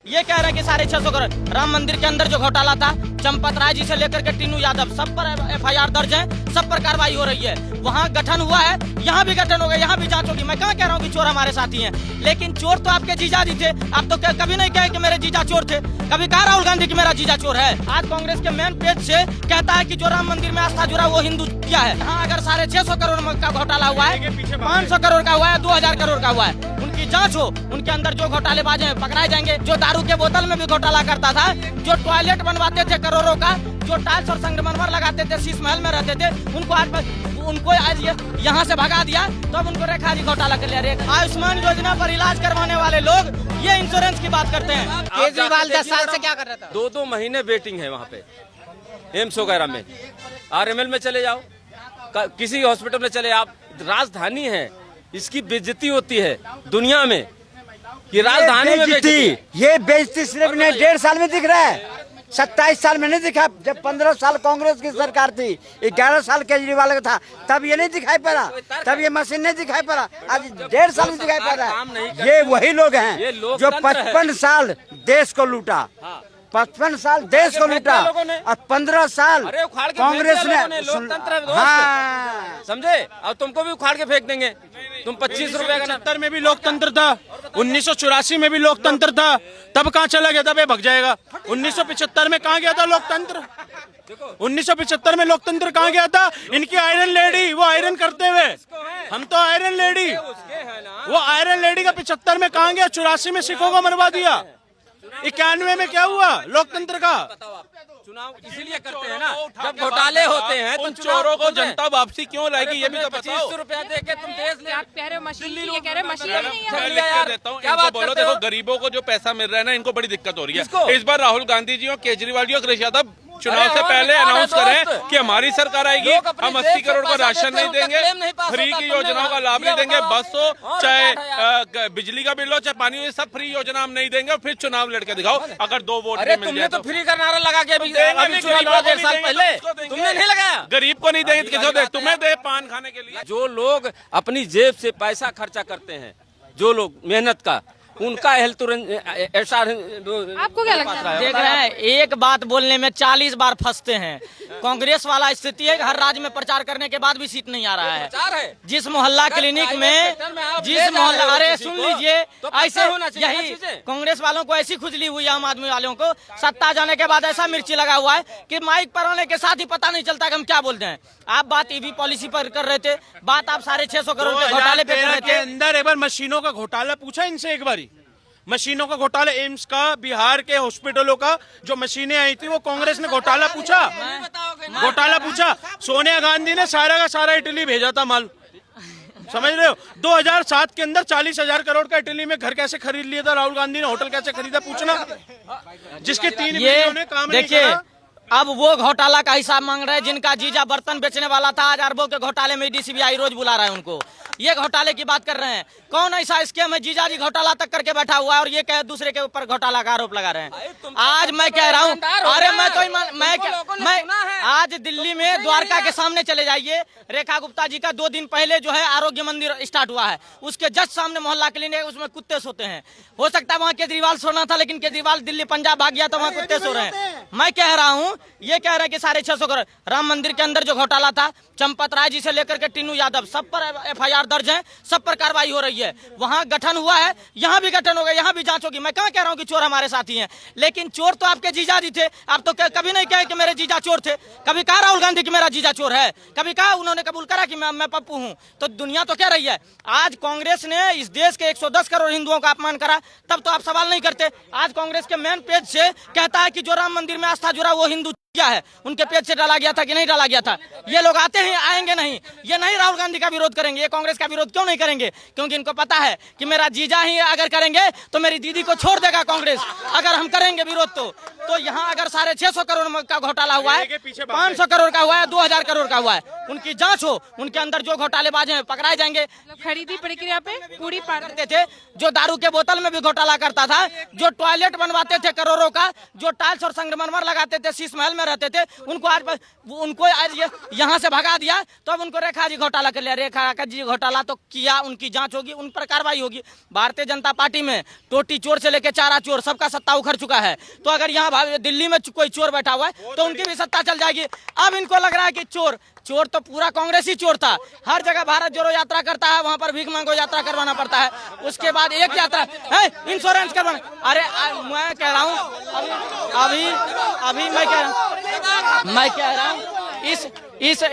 ये कह रहे हैं कि 650 करोड़ राम मंदिर के अंदर जो घोटाला था, चंपत राय जी से लेकर के टीनू यादव सब पर एफआईआर दर्ज है, सब पर कार्रवाई हो रही है। वहाँ गठन हुआ है, यहाँ भी गठन होगा, यहाँ भी जांच होगी। मैं कहाँ कह रहा हूँ कि चोर हमारे साथी हैं, लेकिन चोर तो आपके जीजा जी थे। आप तो कभी नहीं कहे कि मेरे जीजा चोर थे, कभी कहा राहुल गांधी कि मेरा जीजा चोर है। आज कांग्रेस के मेन पेज से कहता है कि जो राम मंदिर में आस्था जुड़ा वो हिंदू क्या है। हाँ, अगर 650 करोड़ का घोटाला हुआ है, 500 करोड़ का हुआ है, 2000 करोड़ का हुआ है, उनकी जांच हो, उनके अंदर जो घोटालेबाज हैं पकड़ाए जाएंगे। जो दारू के बोतल में भी घोटाला करता था, जो टॉयलेट बनवाते थे करोड़ों का, जो टाइल्स और संगमरमर लगाते थे, शीश महल में रहते थे, उनको आज यहाँ से भगा दिया, तो अब उनको रेखा जी घोटाला कर लिया। आयुष्मान योजना पर इलाज करवाने वाले लोग ये इंश्योरेंस की बात करते हैं। केजरीवाल 10 साल से क्या कर रहा था? 2-2 महीने वेटिंग है वहाँ पे एम्स वगैरह में। आरएमएल में चले जाओ, किसी हॉस्पिटल में चले, आप राजधानी है, इसकी बेइज्जती होती है दुनिया में कि राजधानी में बेइज्जती। ये बेइज्जती सिर्फ नहीं 1.5 साल में दिख रहा है, 27 साल में नहीं दिखा। जब 15 साल कांग्रेस की सरकार थी, 11 साल केजरीवाल का था, तब ये नहीं दिखाई पड़ा, तब ये मशीन नहीं दिखाई पड़ा। आज 1.5 साल में दिखाई पड़ रहा है। ये वही लोग हैं जो 55 साल देश को लूटा, 55 साल देश को लूटा और 15 साल कांग्रेस ने। हाँ, समझे? और तुमको भी उखाड़ के फेंक देंगे। तुम 25 रुपए का। 70 में भी लोकतंत्र था, 1984 में भी लोकतंत्र था, तब कहाँ चला गया था? बे भग जाएगा। 1975 में कहाँ गया था लोकतंत्र? 1975 में लोकतंत्र कहाँ गया था? इनकी आयरन लेडी, वो आयरन करते हुए, हम तो आयरन लेडी, वो आयरन लेडी का 75 में कहाँ गया? 84 में सिखों को मरवा दिया, 91 में क्या हुआ लोकतंत्र का? चुनाव इसीलिए करते हैं ना, जब घोटाले होते हैं तो चोरों को जनता वापसी क्यों लाएगी, ये भी तो बताओ। 25 रुपया दे के तुम देश ले। आप कह रहे हो मशीन, ये कह रहे हो मशीन नहीं है। मैं लिख के देता हूँ, इनको बोलो देखो गरीबों को जो पैसा मिल रहा है ना, इनको बड़ी दिक्कत हो रही है। इस बार राहुल गांधी जी और केजरीवाल जी और अखिलेश यादव चुनाव से पहले अनाउंस करें कि हमारी सरकार आएगी, हम 80 करोड़ का राशन नहीं देंगे, फ्री की योजनाओं का लाभ नहीं देंगे, बस हो चाहे बिजली का बिल हो चाहे पानी हो, ये सब फ्री योजना हम नहीं देंगे। फिर चुनाव लड़के दिखाओ, अगर 2 वोट मिल जाए। तुमने तो फ्री का नारा लगा के अभी चुनाव लड़ा 1 साल पहले, तुमने नहीं लगाया। गरीब को नहीं देंगे तो किसी को दे? तुम्हें दे पान खाने के लिए। जो लोग अपनी जेब से पैसा खर्चा करते हैं, जो लोग मेहनत का, उनका हेल्थ ऐसा। आपको क्या लगता है? देख रहे हैं, एक बात बोलने में 40 बार फंसते हैं। कांग्रेस वाला स्थिति है, हर राज्य में प्रचार करने के बाद भी सीट नहीं आ रहा है। जिस मोहल्ला क्लिनिक में, जिस मोहल्ला, अरे सुन लीजिए, ऐसे यही कांग्रेस वालों को ऐसी खुजली हुई, आम आदमी वालों को सत्ता जाने के बाद ऐसा मिर्ची लगा हुआ है कि माइक पर होने के साथ ही पता नहीं चलता कि हम क्या बोलते हैं। आप बात ईवी पॉलिसी पर कर रहे थे, बात आप 650 करोड़ के घोटाले पे कर रहे थे। अंदर एक बार मशीनों का घोटाला पूछा इनसे, एक बारी मशीनों का घोटाला, एम्स का, बिहार के हॉस्पिटलों का जो मशीनें आई थी, वो कांग्रेस ने घोटाला पूछा, घोटाला पूछा। सोनिया गांधी ने सारा का सारा इटली भेजा था माल, समझ रहे हो? 2007 के अंदर 40,000 करोड़ का इटली में घर कैसे खरीद लिया था राहुल गांधी ने, होटल कैसे खरीदा पूछना, जिसके 3 महीनों ने काम नहीं किया। अब वो घोटाला का हिसाब मांग रहे हैं जिनका जीजा बर्तन बेचने वाला था। आज अरबों के घोटाले में डीसीबीआई रोज बुला रहा है उनको। ये घोटाले की बात कर रहे हैं। कौन ऐसा स्कीम है? जीजा जी घोटाला तक करके बैठा हुआ है और ये कह दूसरे के ऊपर घोटाला का आरोप लगा रहे हैं। आज मैं कह रहा हूँ, अरे मैं आज दिल्ली में द्वारका के सामने चले जाइए, रेखा गुप्ता जी का 2 दिन पहले जो है आरोग्य मंदिर स्टार्ट हुआ है, उसके जस्ट सामने मोहल्ला क्लिनिक, उसमें कुत्ते सोते हैं। हो सकता है वहाँ केजरीवाल सोना था, लेकिन केजरीवाल दिल्ली पंजाब भाग गया तो वहाँ कुत्ते सो रहे हैं। मैं कह रहा हूँ, ये कह रहे हैं कि 650 करोड़ राम मंदिर के अंदर जो घोटाला था, चंपत राय जी से लेकर के टीनू यादव सब पर एफआईआर दर्ज है, सब पर कार्रवाई हो रही है। वहाँ गठन हुआ है, यहाँ भी गठन होगा, यहाँ भी जांच होगी। मैं कहाँ कह रहा हूँ कि चोर हमारे साथी हैं, लेकिन चोर तो आपके जीजा जी थे। आप तो कभी नहीं कहे कि मेरे जीजा चोर थे, कभी कहा राहुल गांधी कि मेरा जीजा चोर है, कभी कहा, उन्होंने कबूल करा कि मैं पप्पू हूँ। तो दुनिया तो कह रही है। आज कांग्रेस ने इस देश के 110 करोड़ हिंदुओं का अपमान करा, तब तो आप सवाल नहीं करते। आज कांग्रेस के मेन पेज से कहता है कि जो राम मंदिर में आस्था जुड़ा वो हिंदू क्या है, उनके पेज से डाला गया था कि नहीं डाला गया था। ये लोग आते हैं, आएंगे नहीं, ये नहीं राहुल गांधी का विरोध करेंगे, ये कांग्रेस का विरोध क्यों नहीं करेंगे? क्योंकि इनको पता है कि मेरा जीजा ही अगर करेंगे तो मेरी दीदी को छोड़ देगा कांग्रेस, अगर हम करेंगे विरोध तो यहाँ अगर 650 करोड़ का घोटाला हुआ है, 500 करोड़ का हुआ है, 2000 करोड़ का हुआ है, उनकी जांच हो, उनके अंदर जो घोटालेबाज हैं पकड़ाए जाएंगे। मतलब खरीदी प्रक्रिया पे पूरी पार करते थे, जो दारू के बोतल में भी घोटाला करता था, जो टॉयलेट बनवाते थे करोड़ों का, जो टाइल्स और संगमरमर लगाते थे, शीश महल में रहते थे, उनको आज यहाँ से भगा दिया। तो अब उनको रेखा जी घोटाला कर लिया। रेखा जी घोटाला तो किया, उनकी जांच होगी, उन पर कार्रवाई होगी। भारतीय जनता पार्टी में टोटी चोर से लेकर चारा चोर सबका सत्ता उखड़ चुका है। तो अगर यहाँ दिल्ली में कोई चोर बैठा हुआ है तो उनकी भी सत्ता चल जाएगी। अब इनको लग रहा है कि चोर तो पूरा कांग्रेस ही चोर था। हर जगह भारत जोड़ो यात्रा करता है, वहां पर भीख मांगो यात्रा करवाना पड़ता है। उसके बाद एक यात्रा है इंश्योरेंस करवाना। अरे मैं कह रहा हूँ अभी मैं कह रहा हूँ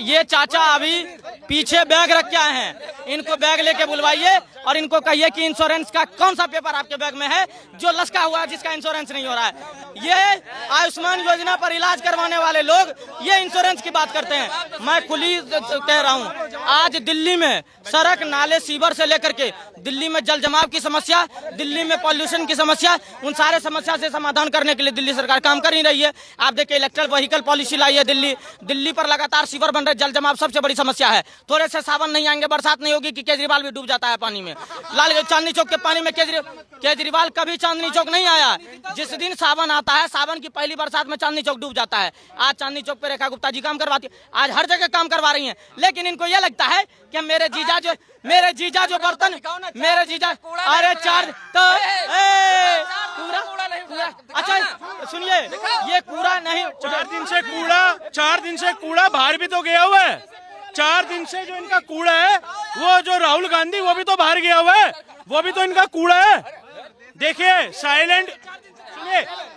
ये चाचा अभी पीछे बैग रख के आए हैं। इनको बैग लेके बुलवाइए और इनको कहिए कि इंश्योरेंस का कौन सा पेपर आपके बैग में है जो लसका हुआ है, जिसका इंश्योरेंस नहीं हो रहा है। ये आयुष्मान योजना पर इलाज करवाने वाले लोग ये इंश्योरेंस की बात करते हैं। मैं खुली कह रहा हूँ, आज दिल्ली में सड़क नाले सीवर से लेकर के दिल्ली में जल जमाव की समस्या, दिल्ली में पॉल्यूशन की समस्या, उन सारे समस्या से समाधान करने के लिए दिल्ली सरकार काम कर ही रही है। आप देखिए इलेक्ट्रिक व्हीकल पॉलिसी लाई है दिल्ली पर लगातार सीवर बन रहे, जल जमाव सबसे बड़ी समस्या है। थोड़े से सावन नहीं आएंगे, बरसात नहीं होगी कि केजरीवाल भी डूब जाता है पानी में। लाल चांदनी चौक के पानी में केजरीवाल कभी चांदनी चौक नहीं आया। जिस दिन सावन आता है, सावन की पहली बरसात में चांदनी चौक डूब जाता है। आज चांदनी चौक पे रेखा गुप्ता जी काम करवाती है, आज हर जगह काम करवा रही हैं। लेकिन इनको ये लगता है कि मेरे जीजा जो बर्तन मेरे जीजा, अरे चार तो पूरा अच्छा सुनिए, ये कूड़ा नहीं, 4 दिन से कूड़ा बाहर भी तो गया हुआ है। 4 दिन से जो इनका कूड़ा है, वो जो राहुल गांधी वो भी तो बाहर गया हुआ है, वो भी तो इनका कूड़ा है। देखिए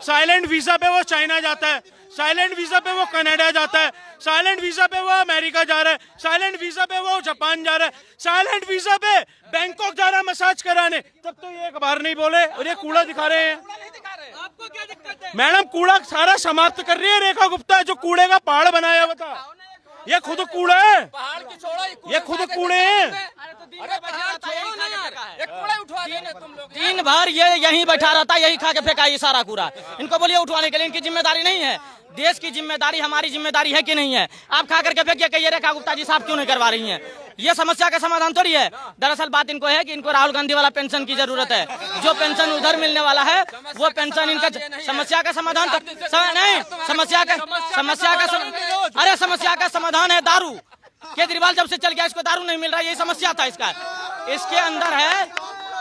साइलेंट वीजा पे वो चाइना जाता है, साइलेंट वीजा पे वो कनाडा जाता है, साइलेंट वीजा पे वो अमेरिका जा रहा है, साइलेंट वीजा पे वो जापान जा रहा है, साइलेंट वीजा पे बैंकॉक जा रहा है मसाज कराने। तब तो ये एक बार नहीं बोले और ये कूड़ा दिखा रहे हैं। आपको क्या दिक्कत है? मैडम कूड़ा सारा समाप्त कर रही है रेखा गुप्ता, जो कूड़े का पहाड़ बनाया हुआ था। ये खुद कूड़ा है, ये खुद कूड़े हैं। दिन भर ये यहीं बैठा रहता है, यही खा के फेंका ये सारा कूड़ा। इनको बोलिए उठवाने के लिए, इनकी जिम्मेदारी नहीं है। देश की जिम्मेदारी हमारी जिम्मेदारी है कि नहीं है? आप खा करके फेंकिए कि ये रेखा गुप्ता जी साहब क्यों नहीं करवा रही हैं? ये समस्या का समाधान थोड़ी है। दरअसल बात इनको है कि इनको राहुल गांधी वाला पेंशन की जरूरत है। जो पेंशन उधर मिलने वाला है वो पेंशन इनका समस्या का समाधान नहीं, समस्या का समाधान है दारू। केजरीवाल जब से चल गया इसको दारू नहीं मिल रहा, यही समस्या था इसका।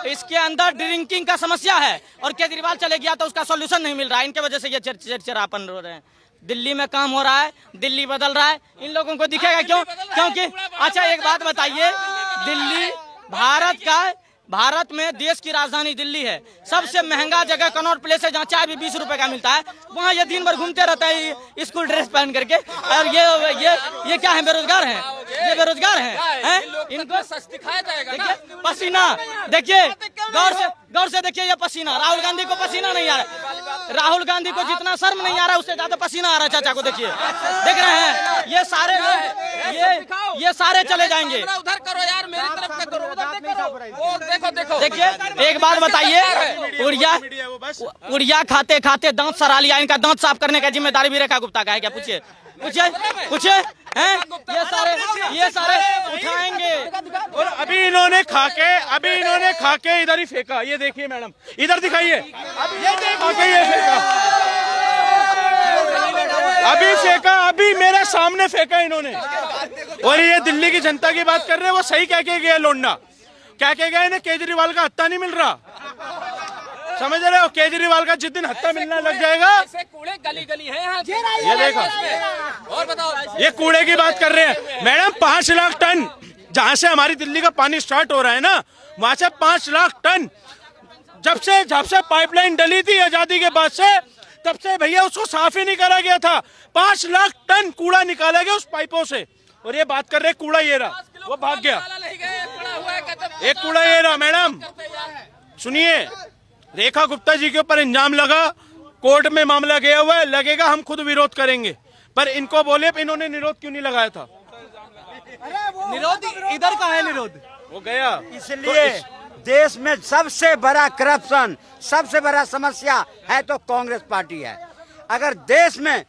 इसके अंदर ड्रिंकिंग का समस्या है और केजरीवाल चले गया तो उसका सॉल्यूशन नहीं मिल रहा है। इनके वजह से ये चिड़चिड़ापन हो रहे हैं। दिल्ली में काम हो रहा है, दिल्ली बदल रहा है, इन लोगों को दिखेगा क्यों? क्योंकि अच्छा एक बात बताइए, दिल्ली भारत में देश की राजधानी दिल्ली है। सबसे महंगा जगह कनॉट प्लेस है, जहाँ चाय भी 20 रुपए का मिलता है। वहाँ ये दिन भर घूमते रहता है स्कूल ड्रेस पहन करके। और ये क्या है, बेरोजगार हैं? ये बेरोजगार हैं? इनको सच दिखाया जाएगा। देखिए पसीना, देखिए गौर से देखिए ये पसीना। राहुल गांधी को पसीना नहीं आ रहा, राहुल गांधी को जितना शर्म नहीं आ रहा उससे ज्यादा पसीना आ रहा है चाचा को। देखिए देख रहे हैं ये सारे लोग, ये सारे चले जाएंगे। उधर करो यार, मेरी तरफ से करो, देखो। देखिए एक बात बताइए, उड़िया खाते खाते दांत सरा लिया। इनका दांत साफ करने का जिम्मेदारी भी रेखा गुप्ता का है क्या? पूछिए हैं? ये सारे उठाएंगे। और अभी इन्होंने खा के इधर ही फेंका। ये देखिए मैडम, इधर दिखाइए, ये देखिए ये फेंका, अभी फेंका, अभी मेरे सामने फेंका इन्होंने। और ये दिल्ली की जनता की बात कर रहे हैं, वो सही कह के गए लोंडा। क्या कह गए? केजरीवाल का हत्ता नहीं मिल रहा, समझ रहे हो? केजरीवाल का जिस दिन हत्ता मिलना लग जाएगा, कूड़े गली है यहाँ। ये देखो, और बताओ, ये कूड़े की बात कर रहे हैं मैडम। 5 लाख टन, जहाँ से हमारी दिल्ली का पानी स्टार्ट हो रहा है ना, वहां से 5 लाख टन जब से पाइपलाइन डली थी आजादी के बाद से, तब से भैया उसको साफ ही नहीं करा गया था। 5 लाख टन कूड़ा निकाला गया उस पाइपों से। और ये बात कर रहे कूड़ा ये रहा, वो भाग गया। एक कूड़ा ये रहा मैडम। सुनिए, रेखा गुप्ता जी के ऊपर इंजाम लगा, कोर्ट में मामला गया हुआ है, लगेगा हम खुद विरोध करेंगे। पर इनको बोले इन्होंने निरोध क्यों नहीं लगाया था? निरोध इधर का है, निरोध वो गया। इसलिए देश में सबसे बड़ा करप्शन, सबसे बड़ा समस्या है तो कांग्रेस पार्टी है। अगर देश में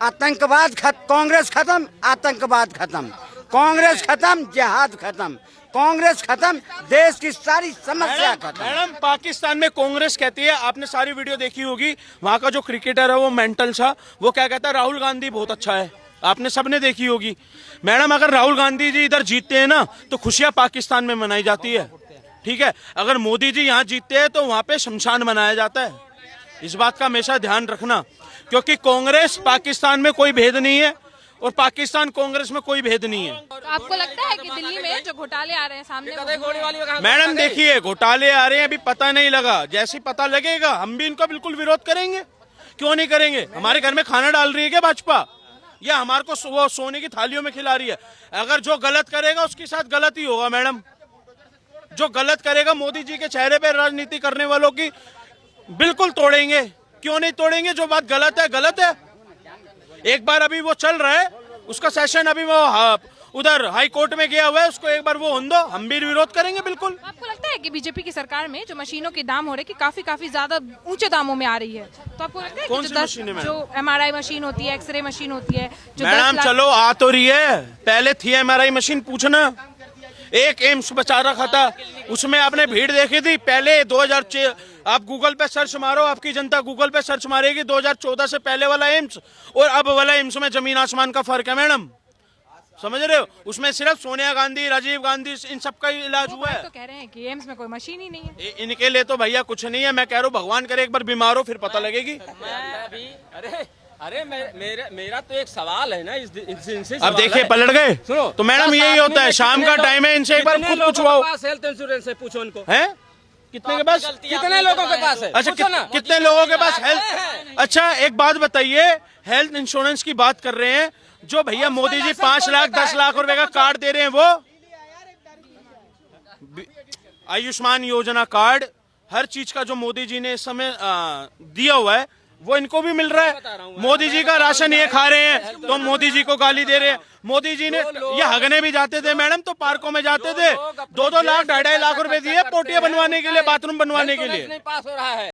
आतंकवाद कांग्रेस खत्म, आतंकवाद खत्म। कांग्रेस खत्म, जिहाद खत्म, कांग्रेस खत्म, देश की सारी समस्या खत्म। मैडम पाकिस्तान में कांग्रेस कहती है, आपने सारी वीडियो देखी होगी, वहां का जो क्रिकेटर है वो मेंटल सा, वो क्या कहता है, राहुल गांधी बहुत अच्छा है, आपने सबने देखी होगी। मैडम अगर राहुल गांधी जी इधर जीतते हैं ना तो खुशियां पाकिस्तान में मनाई जाती है, ठीक है। अगर मोदी जी यहाँ जीतते हैं तो वहां पे शमशान मनाया जाता है। इस बात का हमेशा ध्यान रखना, क्योंकि कांग्रेस पाकिस्तान में कोई भेद नहीं है और पाकिस्तान कांग्रेस में कोई भेद नहीं है। तो आपको लगता है कि दिल्ली में जो घोटाले आ रहे हैं सामने वो मैडम देखिए, घोटाले आ रहे हैं, अभी पता नहीं लगा, जैसे ही पता लगेगा हम भी इनका बिल्कुल विरोध करेंगे। क्यों नहीं करेंगे? हमारे घर में खाना डाल रही है क्या भाजपा, या हमारे को वो सोने की थालियों में खिला रही है? अगर जो गलत करेगा उसके साथ गलत ही होगा मैडम। जो गलत करेगा, मोदी जी के चेहरे पे राजनीति करने वालों की बिल्कुल तोड़ेंगे। क्यों नहीं तोड़ेंगे? जो बात गलत है गलत है। एक बार अभी वो चल रहा है, उसका सेशन अभी वो उधर हाई कोर्ट में गया हुआ है, उसको एक बार वो होने दो, हम भी विरोध करेंगे बिल्कुल। आपको लगता है कि बीजेपी की सरकार में जो मशीनों के दाम हो रहे हैं कि काफी ज्यादा ऊंचे दामों में आ रही है, तो आपको लगता है कौन कि सी जो मशीनें, मैडम? जो MRI मशीन होती है, एक्सरे मशीन होती है, जो 10 मैडम लाख चलो आ तो रही है, पहले थी MRI मशीन, पूछना। एक एम्स बचा रखा था, उसमें आपने भीड़ देखी थी पहले 2006। आप गूगल पे सर्च मारो, आपकी जनता गूगल पे सर्च मारेगी 2014 से पहले वाला एम्स और अब वाला एम्स में जमीन आसमान का फर्क है मैडम, समझ रहे हो? उसमें सिर्फ सोनिया गांधी, राजीव गांधी, इन सब का ही इलाज हुआ है। तो कह रहे हैं कि एम्स में कोई मशीन ही नहीं है। इनके लिए तो भैया कुछ नहीं है। मैं कह रहा हूँ भगवान करे एक बार बीमार हो फिर पता लगेगी। अरे मेरा तो एक सवाल है ना, इनसे अब देखिए पलट गए, सुनो तो मैडम यही होता है, शाम का टाइम है, इनसे एक बार खुद पूछवाओ। हेल्थ इंश्योरेंस है, पूछो उनको। है कितने के पास? कितने लोगों के पास है? अच्छा पूछो ना। कितने लोगों के पास हेल्थ? अच्छा एक बात बताइए, हेल्थ इंश्योरेंस की बात कर रहे हैं, जो भैया मोदी जी 5 लाख 10 लाख रुपए का कार्ड दे रहे हैं, वो आयुष्मान योजना कार्ड, हर चीज का जो मोदी जी ने इस समय दिया हुआ है वो इनको भी मिल रहा है। मोदी जी का राशन ये खा रहे हैं तो मोदी जी को गाली दे रहे हैं। मोदी जी ने ये हगने भी जाते थे मैडम, तो पार्कों में जाते थे, 2-2 लाख 2.5 लाख रुपए दिए पोटियां बनवाने के लिए, बाथरूम बनवाने के लिए। पास हो रहा है।